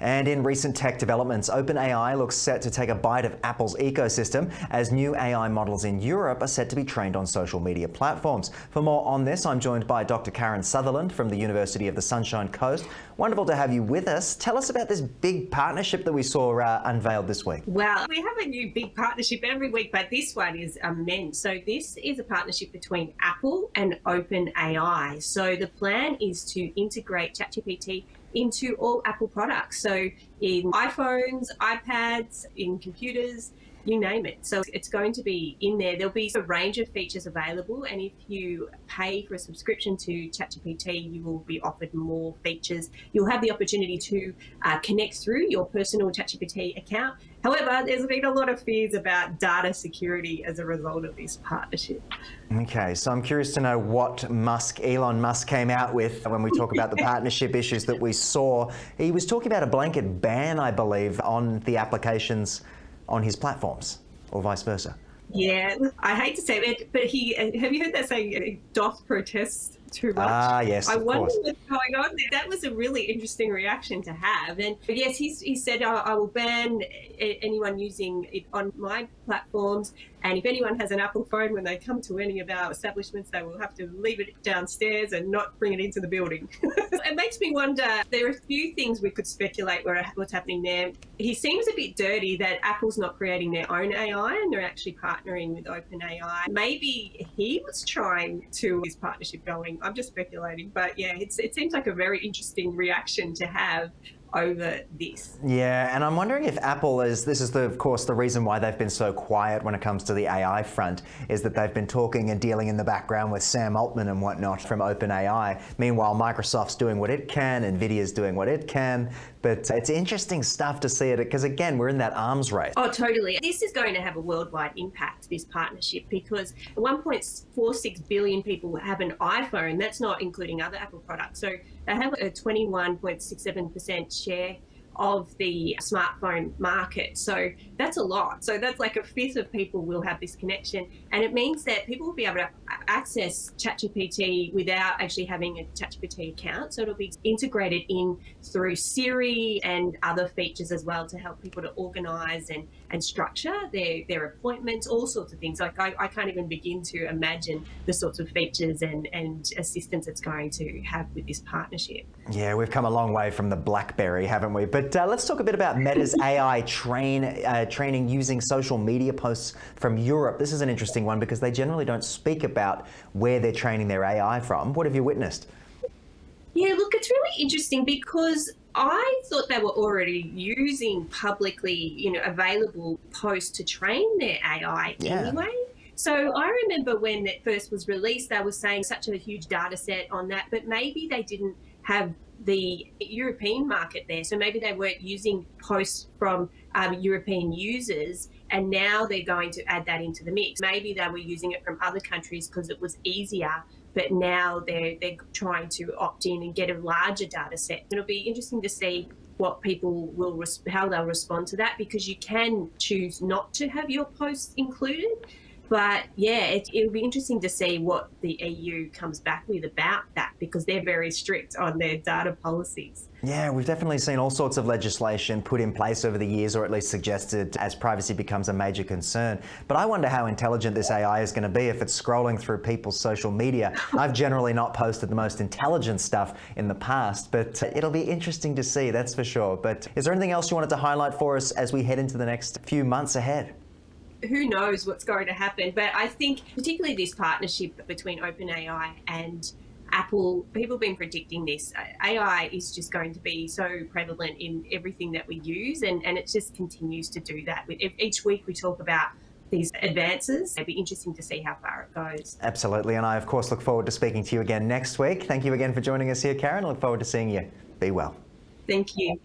And in recent tech developments, OpenAI looks set to take a bite of Apple's ecosystem as new AI models in Europe are set to be trained on social media platforms. For more on this, I'm joined by Dr. Karen Sutherland from the University of the Sunshine Coast. Wonderful to have you with us. Tell us about this big partnership that we saw unveiled this week. Well, we have a new big partnership every week, but this one is immense. So this is a partnership between Apple and OpenAI. So the plan is to integrate ChatGPT into all Apple products. So in iPhones, iPads, in computers, you name it. So it's going to be in there. There'll be a range of features available. And if you pay for a subscription to ChatGPT, you will be offered more features. You'll have the opportunity to connect through your personal ChatGPT account. However, there's been a lot of fears about data security as a result of this partnership. Okay, so I'm curious to know what Elon Musk came out with when we talk about the partnership issues that we saw. He was talking about a blanket ban, I believe, on the applications on his platforms, or vice versa. Yeah, I hate to say it, but have you heard that saying, doth protest too much? Ah, yes, I wonder course. what's going on there. That was a really interesting reaction to have. And yes, he said, I will ban anyone using it on my platforms. And if anyone has an Apple phone, when they come to any of our establishments, they will have to leave it downstairs and not bring it into the building. It makes me wonder, there are a few things we could speculate what's happening there. He seems a bit dirty that Apple's not creating their own AI and they're actually partnering with OpenAI. Maybe he was trying to his partnership going. I'm just speculating, but yeah, it seems like a very interesting reaction to have over this. Yeah, and I'm wondering if Apple of course, the reason why they've been so quiet when it comes to the AI front is that they've been talking and dealing in the background with Sam Altman and whatnot from OpenAI. Meanwhile, Microsoft's doing what it can, Nvidia's doing what it can, but it's interesting stuff to see it because, again, we're in that arms race. Oh, totally. This is going to have a worldwide impact, this partnership, because 1.46 billion people have an iPhone. That's not including other Apple products. So they have a 21.67% share of the smartphone market. So that's a lot. So that's like a fifth of people will have this connection. And it means that people will be able to access ChatGPT without actually having a ChatGPT account. So it'll be integrated in through Siri and other features as well to help people to organize and structure their appointments, all sorts of things. Like I can't even begin to imagine the sorts of features and assistance it's going to have with this partnership. Yeah, we've come a long way from the BlackBerry, haven't we? But let's talk a bit about Meta's AI training using social media posts from Europe. This is an interesting one because they generally don't speak about where they're training their AI from. What have you witnessed? Yeah, look, it's really interesting because I thought they were already using publicly, available posts to train their AI anyway. So I remember when it first was released, they were saying such a huge data set on that, but maybe they didn't have the European market there. So maybe they weren't using posts from European users, and now they're going to add that into the mix. Maybe they were using it from other countries because it was easier, but now they're trying to opt in and get a larger data set. It'll be interesting to see what people how they'll respond to that, because you can choose not to have your posts included. But yeah, it'll be interesting to see what the EU comes back with about that, because they're very strict on their data policies. Yeah, we've definitely seen all sorts of legislation put in place over the years, or at least suggested, as privacy becomes a major concern. But I wonder how intelligent this AI is going to be if it's scrolling through people's social media. I've generally not posted the most intelligent stuff in the past, but it'll be interesting to see, that's for sure. But is there anything else you wanted to highlight for us as we head into the next few months ahead? Who knows what's going to happen, but I think particularly this partnership between OpenAI and Apple, people have been predicting this. AI is just going to be so prevalent in everything that we use, and it just continues to do that. Each week we talk about these advances. It'd be interesting to see how far it goes. Absolutely, and I of course look forward to speaking to you again next week. Thank you again for joining us here, Karen. I look forward to seeing you. Be well. Thank you.